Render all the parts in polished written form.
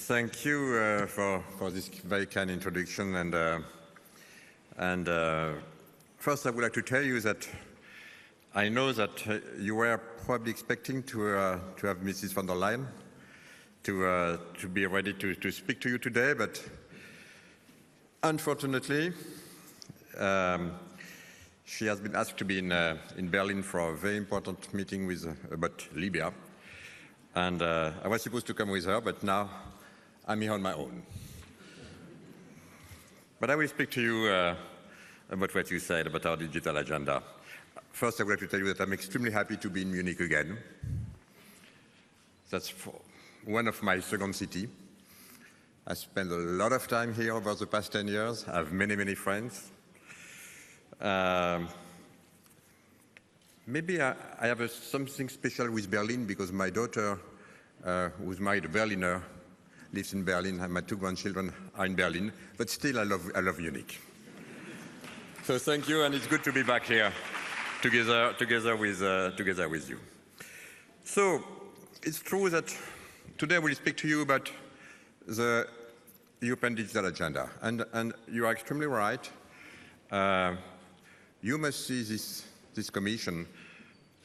Thank you for this very kind introduction. And first, I would like to tell you that I know that you were probably expecting to have Mrs. von der Leyen to be ready to speak to you today, but unfortunately, she has been asked to be in Berlin for a very important meeting about Libya. And I was supposed to come with her, but now I'm here on my own. But I will speak to you about what you said about our digital agenda. First, I would like to tell you that I'm extremely happy to be in Munich again. That's one of my second city. I spent a lot of time here over the past 10 years. I have many, many friends. Maybe I have something special with Berlin because my daughter, who's married a Berliner, lives in Berlin, and my two grandchildren are in Berlin. But still, I love Munich. So thank you, and it's good to be back here together with you. So it's true that today we'll speak to you about the European digital agenda, and you are extremely right. You must see this commission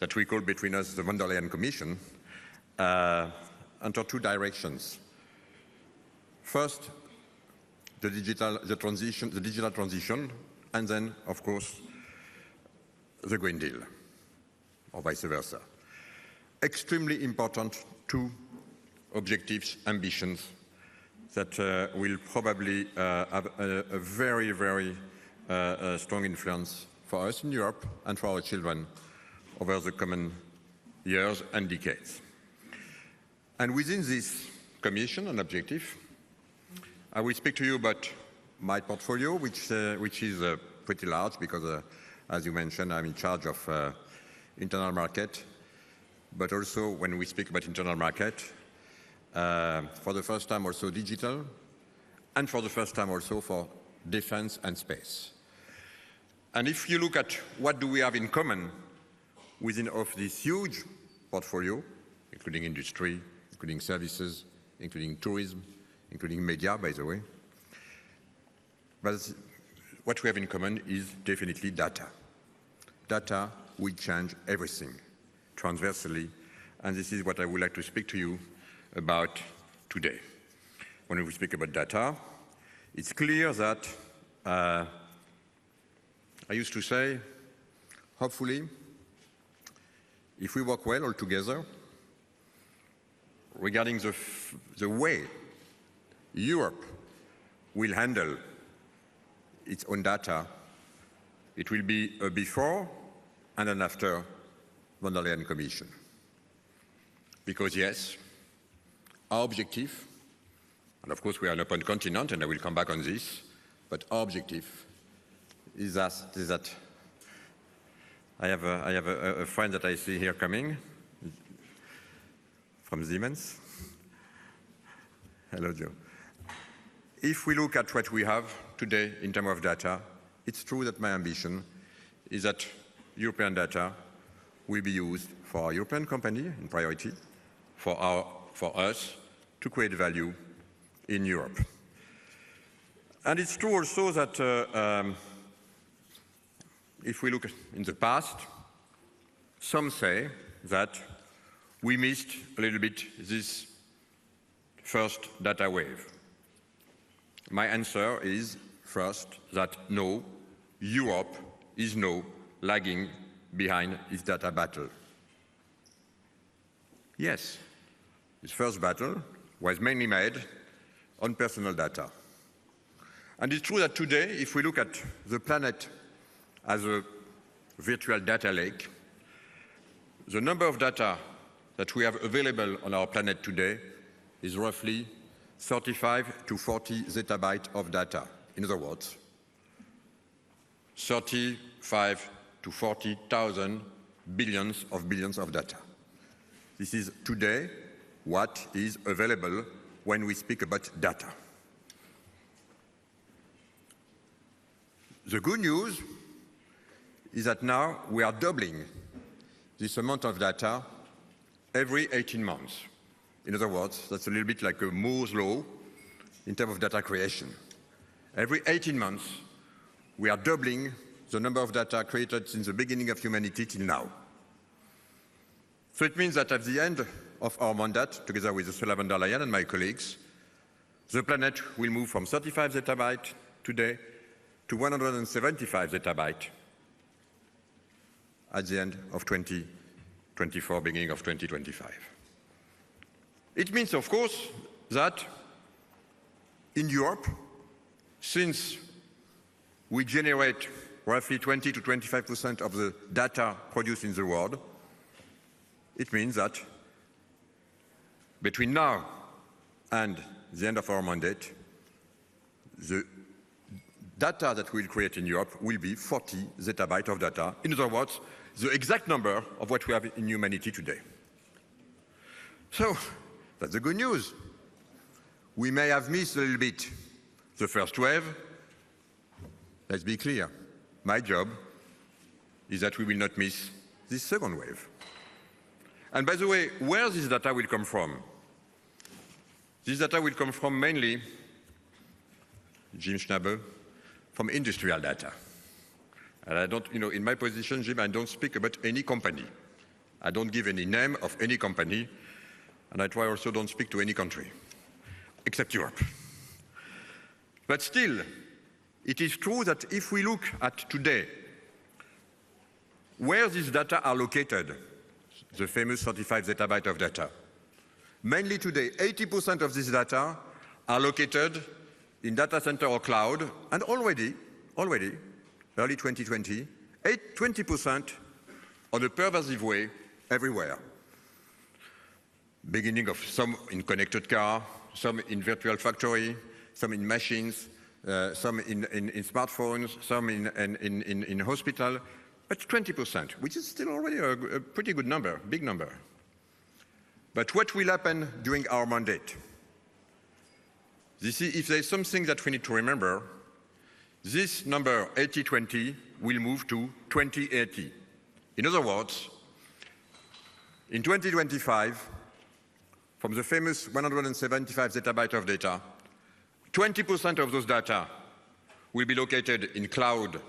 that we call between us the von der Leyen Commission under two directions. First, the digital transition, and then, of course, the Green Deal, or vice versa. Extremely important two objectives, ambitions that will probably have a very, very strong influence for us in Europe and for our children over the coming years and decades. And within this commission and objective, I will speak to you about my portfolio, which is pretty large because, as you mentioned, I'm in charge of internal market, but also when we speak about internal market, for the first time also digital, and for the first time also for defense and space. And if you look at what do we have in common within of this huge portfolio, including industry, including services, including tourism, including media, by the way, but what we have in common is definitely data. Data will change everything transversely, and this is what I would like to speak to you about today. When we speak about data, it's clear that I used to say, hopefully, if we work well all together, regarding the way Europe will handle its own data, it will be a before and an after von der Leyen Commission. Because yes, our objective, and of course we are an open continent and I will come back on this, but our objective is that I have a friend that I see here coming from Siemens. Hello, Joe. If we look at what we have today in terms of data, it's true that my ambition is that European data will be used for our European company in priority, for us to create value in Europe. And it's true also that if we look in the past, some say that we missed a little bit this first data wave. My answer is, first, that no, Europe is now lagging behind its data battle. Yes, its first battle was mainly made on personal data. And it's true that today, if we look at the planet as a virtual data lake, the number of data that we have available on our planet today is roughly 35 to 40 zettabytes of data. In other words, 35 to 40,000 billions of data. This is today what is available when we speak about data. The good news is that now we are doubling this amount of data every 18 months. In other words, that's a little bit like a Moore's law in terms of data creation. Every 18 months, we are doubling the number of data created since the beginning of humanity till now. So it means that at the end of our mandate, together with Ursula von der Leyen and my colleagues, the planet will move from 35 zettabytes today to 175 zettabytes at the end of 2024, beginning of 2025. It means, of course, that in Europe, since we generate roughly 20 to 25% of the data produced in the world, it means that between now and the end of our mandate, the data that we'll create in Europe will be 40 zettabytes of data. In other words, the exact number of what we have in humanity today. So, that's the good news. We may have missed a little bit the first wave. Let's be clear. My job is that we will not miss this second wave. And by the way, where this data will come from? This data will come from mainly, Jim Schnabel, from industrial data. And I don't, in my position, Jim, I don't speak about any company. I don't give any name of any company, and I try also don't speak to any country, except Europe. But still, it is true that if we look at today, where these data are located, the famous 35 zettabytes of data, mainly today, 80% of this data are located in data center or cloud, and already, early 2020, 20% on a pervasive way everywhere. Beginning of some in connected car, some in virtual factory, some in machines, some in smartphones, some in hospital, but 20%, which is still already a pretty good number, big number. But what will happen during our mandate? If there's something that we need to remember, this number 80-20 will move to 20-80. In other words, in 2025, from the famous 175 zettabytes of data, 20% of those data will be located in cloud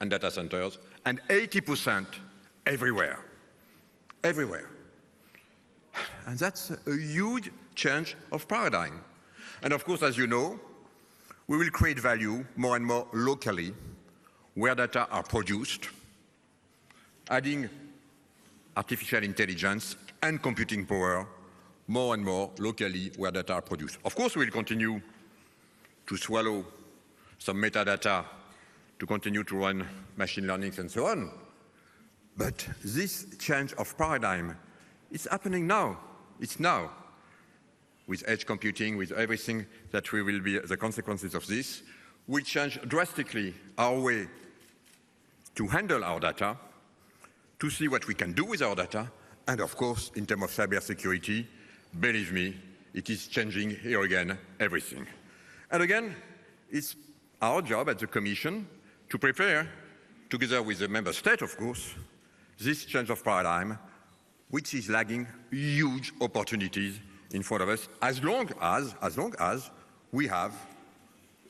and data centers, and 80% everywhere. Everywhere. And that's a huge change of paradigm. And of course, as you know, we will create value more and more locally where data are produced, adding artificial intelligence and computing power more and more locally where data are produced. Of course, we'll continue to swallow some metadata to continue to run machine learning and so on. But this change of paradigm is happening now. It's now. With edge computing, with everything that we will be, the consequences of this, will change drastically our way to handle our data, to see what we can do with our data, and of course, in terms of cybersecurity, believe me, it is changing here again everything. And again, it's our job at the Commission to prepare, together with the member state, of course, this change of paradigm, which is lagging huge opportunities in front of us, as long as we have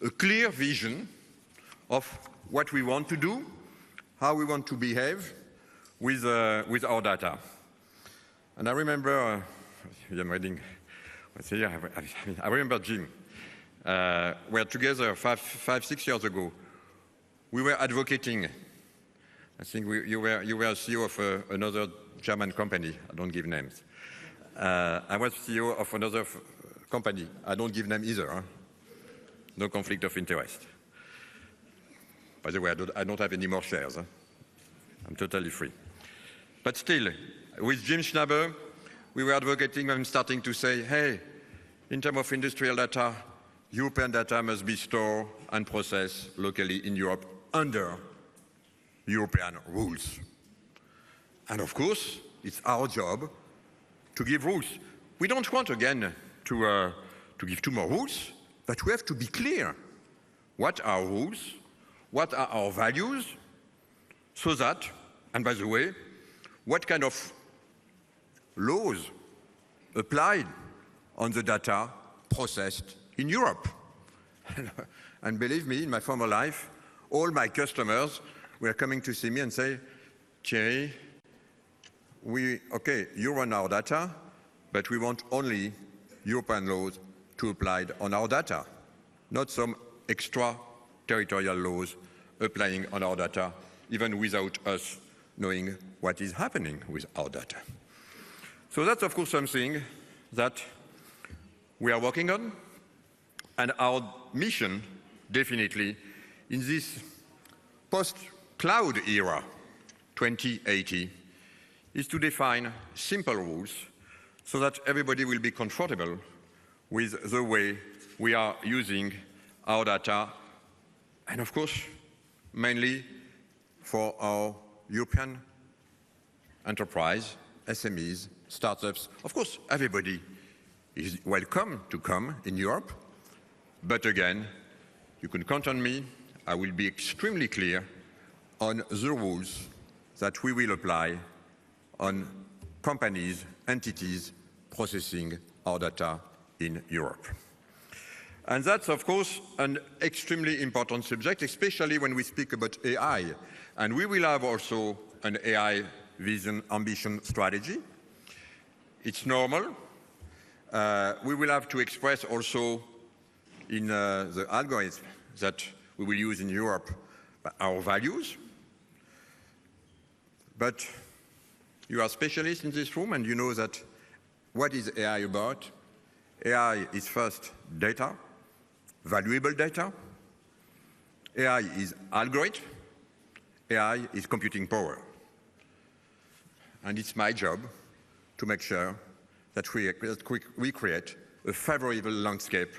a clear vision of what we want to do, how we want to behave with our data. And I remember, I'm reading, I remember Jim, we were together 6 years ago. We were advocating, I think you were CEO of another German company, I don't give names. I was CEO of another company, I don't give names either. Huh? No conflict of interest. By the way, I don't have any more shares. Huh? I'm totally free. But still, with Jim Schnabel, we were advocating and starting to say, hey, in terms of industrial data, European data must be stored and processed locally in Europe under European rules. And of course, it's our job to give rules. We don't want, again, to give too more rules, but we have to be clear. What are rules? What are our values? So that, and by the way, what kind of laws applied on the data processed in Europe. And believe me, in my former life, all my customers were coming to see me and say, Thierry, okay, you run our data, but we want only European laws to apply on our data, not some extra territorial laws applying on our data, even without us knowing what is happening with our data. So that's, of course, something that we are working on, and our mission, definitely, in this post-cloud era, 2080, is to define simple rules so that everybody will be comfortable with the way we are using our data, and of course, mainly for our European enterprise, SMEs, startups. Of course, everybody is welcome to come in Europe, but again, you can count on me. I will be extremely clear on the rules that we will apply on companies, entities processing our data in Europe. And that's, of course, an extremely important subject, especially when we speak about AI. And we will have also an AI vision ambition strategy. It's normal. We will have to express also in the algorithm that we will use in Europe our values. But you are specialists in this room, and you know that what is AI about? AI is first data, valuable data. AI is algorithm. AI is computing power. And it's my job to make sure that we create a favorable landscape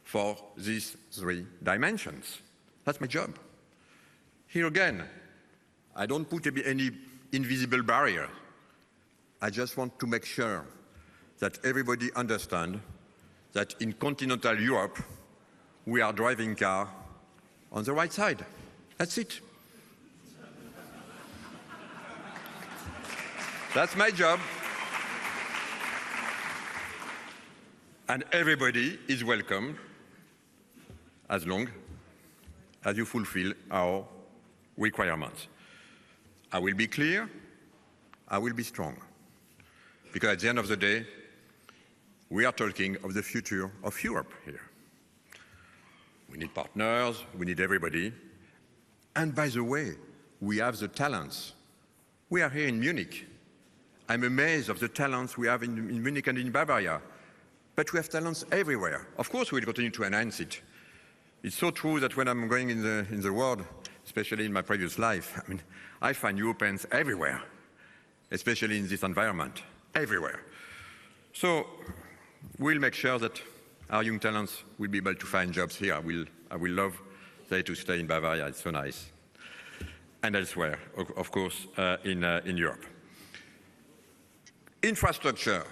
for these three dimensions. That's my job. Here again, I don't put any invisible barrier. I just want to make sure that everybody understands that in continental Europe, we are driving car on the right side. That's it. That's my job. And everybody is welcome as long as you fulfill our requirements. I will be clear, I will be strong. Because at the end of the day, we are talking of the future of Europe here. We need partners, we need everybody. And by the way, we have the talents. We are here in Munich. I'm amazed of the talents we have in Munich and in Bavaria. But we have talents everywhere. Of course, we will continue to enhance it. It's so true that when I'm going in the world, especially in my previous life, I find Europeans everywhere, especially in this environment, everywhere. So we'll make sure that our young talents will be able to find jobs here. I will love they to stay in Bavaria. It's so nice. And elsewhere, of course, in Europe. Infrastructure.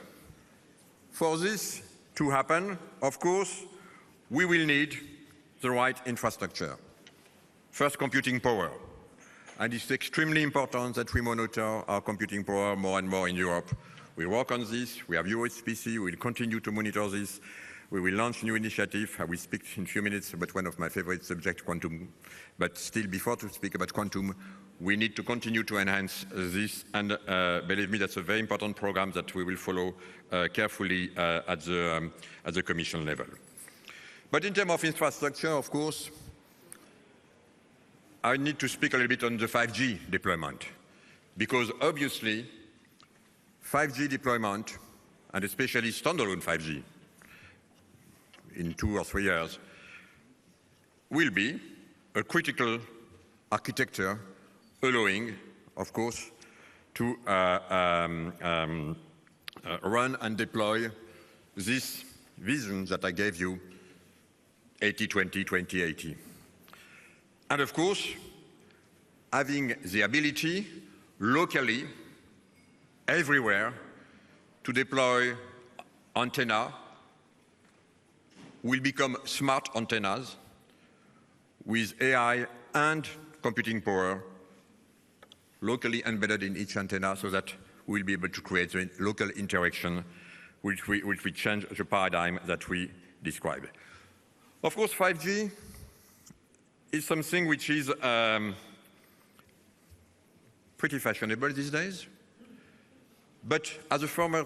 For this to happen, of course, we will need the right infrastructure. First, computing power. And it's extremely important that we monitor our computing power more and more in Europe. We work on this. We have USPC. We will continue to monitor this. We will launch new initiative. I will speak in a few minutes about one of my favorite subjects, quantum. But still, before to speak about quantum, we need to continue to enhance this. And believe me, that's a very important program that we will follow carefully at the Commission level. But in terms of infrastructure, of course, I need to speak a little bit on the 5G deployment. Because obviously, 5G deployment, and especially standalone 5G, in 2 or 3 years, will be a critical architecture allowing, of course, to run and deploy this vision that I gave you, 80-20, 2080. And of course, having the ability locally, everywhere, to deploy antenna will become smart antennas with AI and computing power locally embedded in each antenna so that we'll be able to create a local interaction which we change the paradigm that we described. Of course, 5G is something which is pretty fashionable these days. But as a former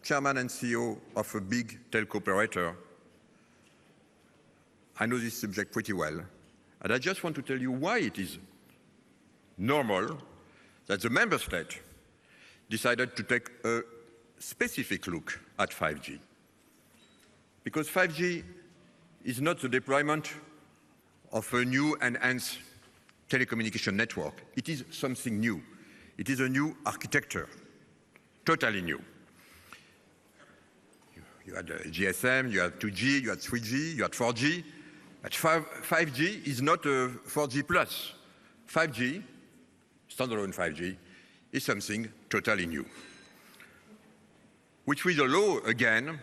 chairman and CEO of a big telco operator, I know this subject pretty well. And I just want to tell you why it is normal that the member state decided to take a specific look at 5G. Because 5G is not the deployment of a new enhanced telecommunication network. It is something new. It is a new architecture, totally new. You had GSM, you had 2G, you had 3G, you had 4G. But 5G is not a 4G plus. 5G, standalone 5G, is something totally new, which will allow, again,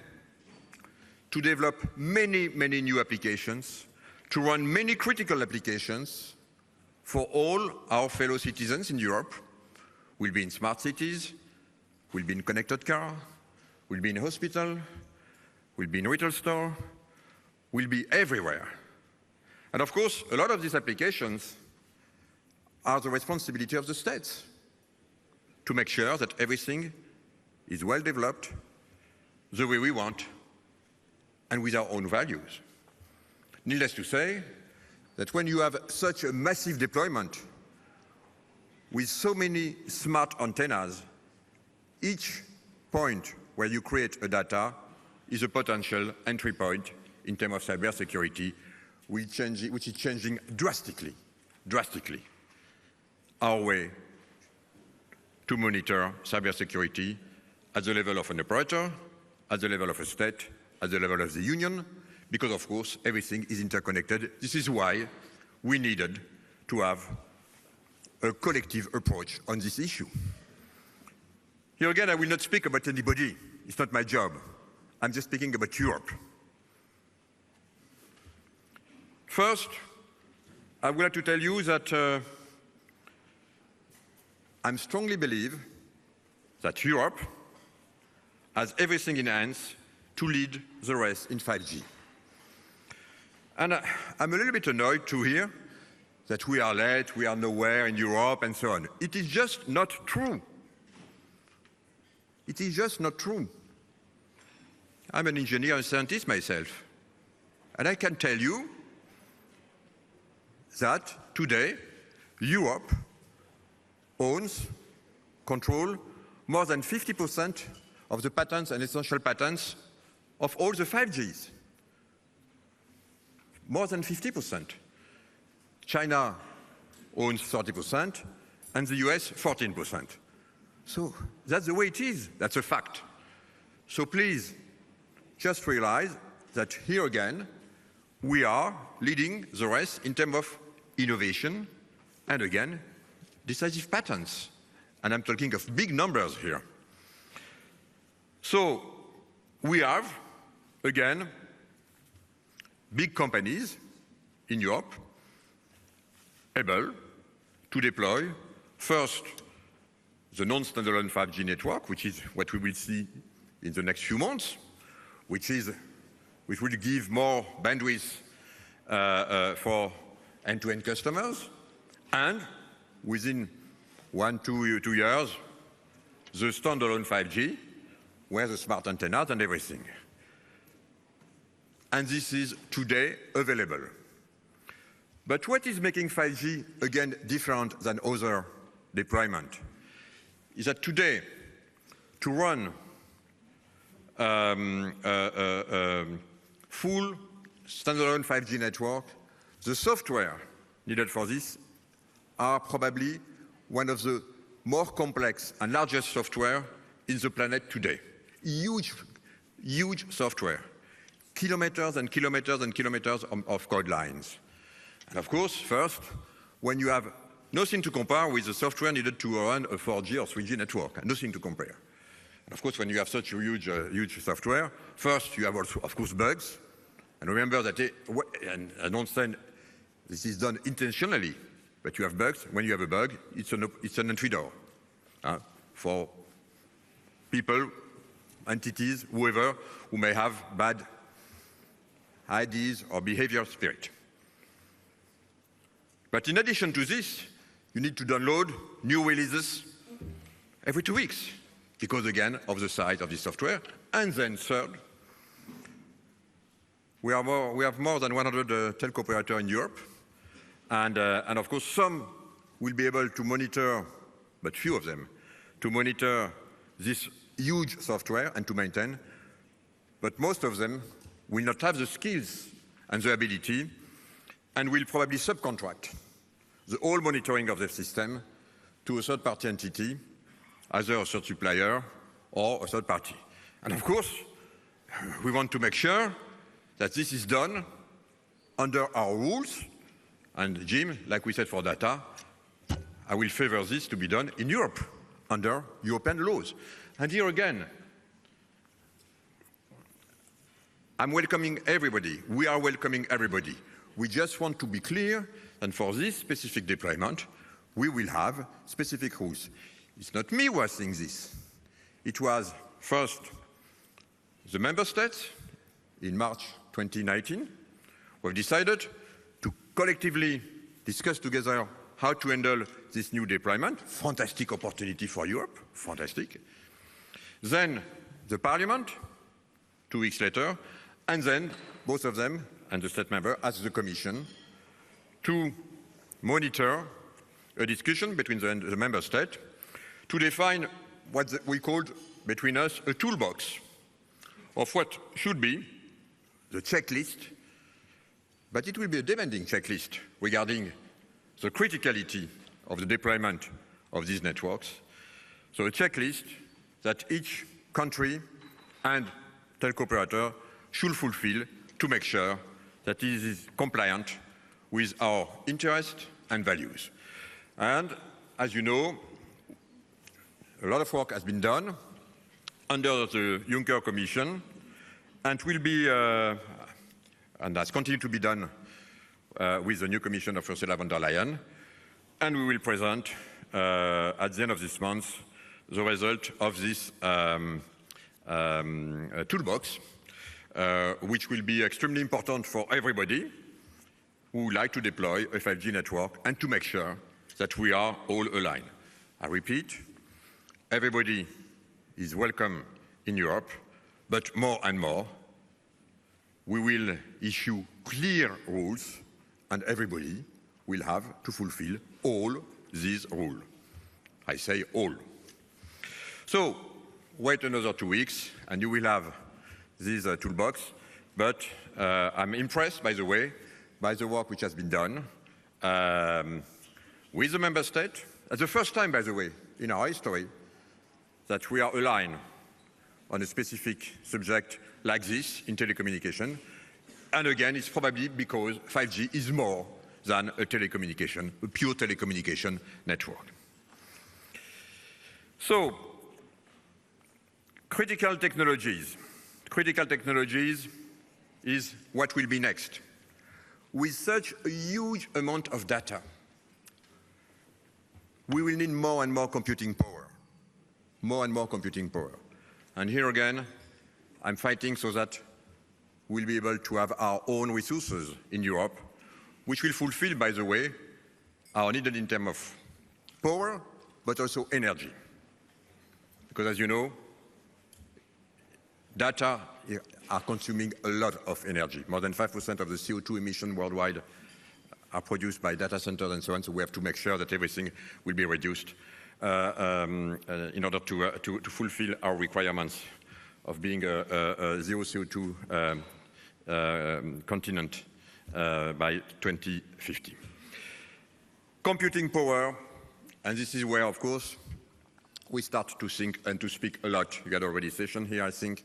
to develop many new applications, to run many critical applications for all our fellow citizens in Europe. We'll be in smart cities, we'll be in connected car, we'll be in hospital, we'll be in retail store, we'll be everywhere. And of course, a lot of these applications are the responsibility of the states to make sure that everything is well developed the way we want and with our own values. Needless to say that when you have such a massive deployment with so many smart antennas, each point where you create a data is a potential entry point in terms of cybersecurity, which is changing drastically our way to monitor cybersecurity at the level of an operator, at the level of a state, at the level of the union, because of course everything is interconnected. This is why we needed to have a collective approach on this issue. Here again, I will not speak about anybody. It's not my job. I'm just speaking about Europe. First, I would like to tell you that I strongly believe that Europe has everything in hands to lead the rest in 5G. And I'm a little bit annoyed to hear that we are late, we are nowhere in Europe, and so on. It is just not true. It is just not true. I'm an engineer and scientist myself, and I can tell you that today Europe owns, control more than 50% of the patents and essential patents of all the 5Gs. More than 50%. China owns 30% and the US 14%. So that's the way it is. That's a fact. So please, just realize that here again, we are leading the rest in terms of innovation and again, decisive patents. And I'm talking of big numbers here. So we have, again, big companies in Europe able to deploy first the non-standalone 5G network, which is what we will see in the next few months, which will give more bandwidth for end-to-end customers, and within 1-2 years, the standalone 5G, where the smart antennas and everything. And this is today available. But what is making 5G, again, different than other deployment is that today, to run full standalone 5G network, the software needed for this are probably one of the more complex and largest software in the planet today. Huge software. Kilometers and kilometers and kilometers of code lines. And of course, first, when you have nothing to compare with the software needed to run a 4G or 3G network, nothing to compare. And of course, when you have such a huge software, first you have also, of course, bugs. And remember that, and I don't say this is done intentionally, but you have bugs. When you have a bug, it's an entry door for people entities, whoever, who may have bad ideas or behavior spirit. But in addition to this, you need to download new releases every 2 weeks, because again, of the size of the software. And then third, we have more than 100 telco operators in Europe. And of course, some will be able to monitor, but few of them, to monitor this huge software and to maintain. But most of them will not have the skills and the ability, and will probably subcontract the whole monitoring of the system to a third-party entity, either a third supplier or a third party. And of course, we want to make sure that this is done under our rules. And Jim, like we said for data, I will favor this to be done in Europe, under European laws. And here again, I'm welcoming everybody. We are welcoming everybody. We just want to be clear, and for this specific deployment, we will have specific rules. It's not me who was saying this. It was first the member states in March 2019 who have decided to collectively discuss together how to handle this new deployment. Fantastic opportunity for Europe, fantastic. Then the Parliament, 2 weeks later, and then both of them and the state member asked the Commission to monitor a discussion between the member state to define what we called between us a toolbox of what should be the checklist, but it will be a demanding checklist regarding the criticality of the deployment of these networks. So a checklist that each country and telco operator should fulfill to make sure that it is compliant with our interests and values. And as you know, a lot of work has been done under the Juncker Commission and will be, and has continued to be done with the new Commission of Ursula von der Leyen. And we will present at the end of this month the result of this toolbox, which will be extremely important for everybody who would like to deploy a 5G network and to make sure that we are all aligned. I repeat, everybody is welcome in Europe, but more and more, we will issue clear rules and everybody will have to fulfill all these rules. I say all. So, wait another 2 weeks and you will have this toolbox, but I'm impressed, by the way, by the work which has been done with the member state. It's the first time, by the way, in our history that we are aligned on a specific subject like this in telecommunication. And again, it's probably because 5G is more than a telecommunication, a pure telecommunication network. So, critical technologies. Critical technologies is what will be next. With such a huge amount of data, we will need more and more computing power. More and more computing power. And here again, I'm fighting so that we'll be able to have our own resources in Europe, which will fulfill, by the way, our needed in terms of power, but also energy. Because as you know, data are consuming a lot of energy. More than 5% of the CO2 emissions worldwide are produced by data centers and so on, so we have to make sure that everything will be reduced in order to fulfill our requirements of being a zero CO2 continent by 2050. Computing power, and this is where, of course, we start to think and to speak a lot. You got already a session here, I think,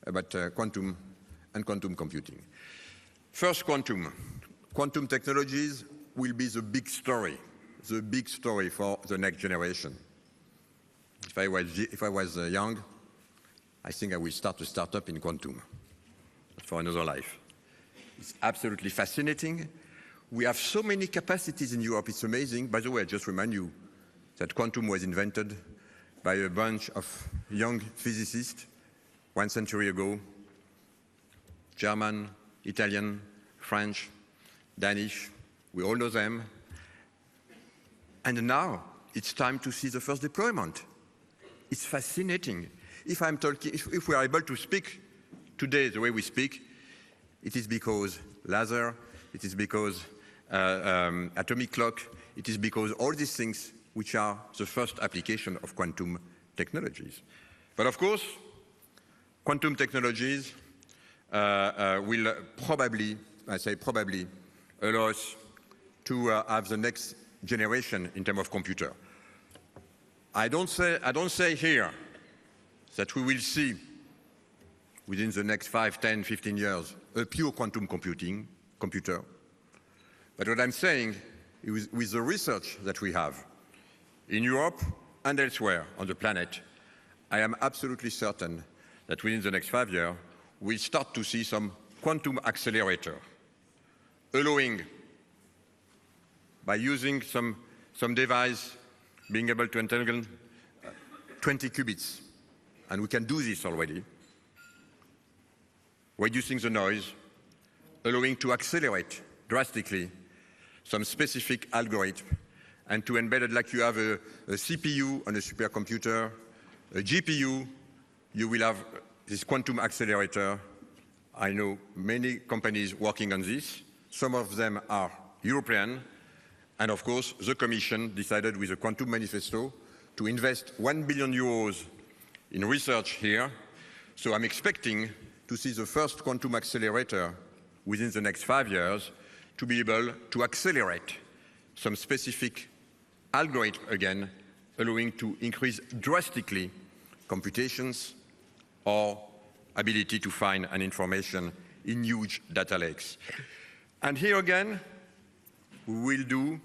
about quantum and quantum computing. First, quantum. Quantum technologies will be the big story for the next generation. If I was young, I think I will start a startup in quantum for another life. It's absolutely fascinating. We have so many capacities in Europe, it's amazing. By the way, I just remind you that quantum was invented by a bunch of young physicists 1 century ago, German, Italian, French, Danish, we all know them. And now it's time to see the first deployment. It's fascinating. If we are able to speak today the way we speak, it is because laser, it is because atomic clock, it is because all these things which are the first application of quantum technologies. But of course, quantum technologies will probably, I say probably, allow us to have the next generation in terms of computer. I don't say here that we will see within the next 5, 10, 15 years a pure quantum computer. But what I'm saying is with the research that we have in Europe and elsewhere on the planet, I am absolutely certain that within the next 5 years, we'll start to see some quantum accelerator, allowing, by using some device, being able to entangle 20 qubits, and we can do this already, reducing the noise, allowing to accelerate drastically some specific algorithm, and to embed it like you have a CPU on a supercomputer, a GPU, you will have this quantum accelerator. I know many companies working on this. Some of them are European. And of course, the Commission decided with the Quantum Manifesto to invest 1 billion euros in research here. So I'm expecting to see the first quantum accelerator within the next 5 years to be able to accelerate some specific algorithm again, allowing to increase drastically computations or ability to find an information in huge data lakes. And here again, we will do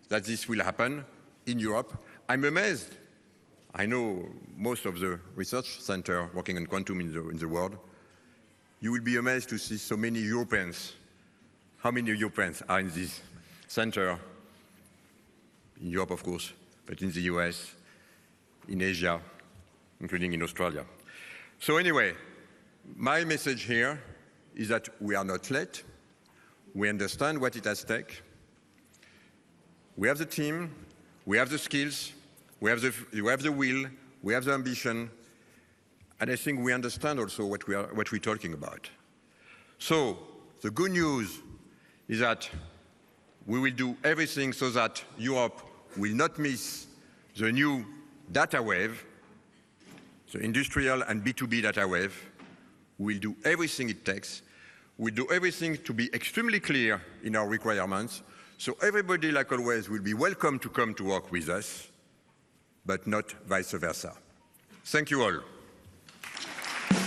that this will happen in Europe. I'm amazed. I know most of the research centers working on quantum in the world. You will be amazed to see so many Europeans. How many Europeans are in this center? In Europe, of course, but in the US, in Asia, including in Australia. So anyway, my message here is that we are not late. We understand what it has at stake. We have the team, we have the skills, we have the will, we have the ambition, and I think we understand also what we're talking about. So the good news is that we will do everything so that Europe will not miss the new data wave, the industrial and B2B data wave. We'll do everything it takes. We'll do everything to be extremely clear in our requirements. So everybody, like always, will be welcome to come to work with us, but not vice versa. Thank you all.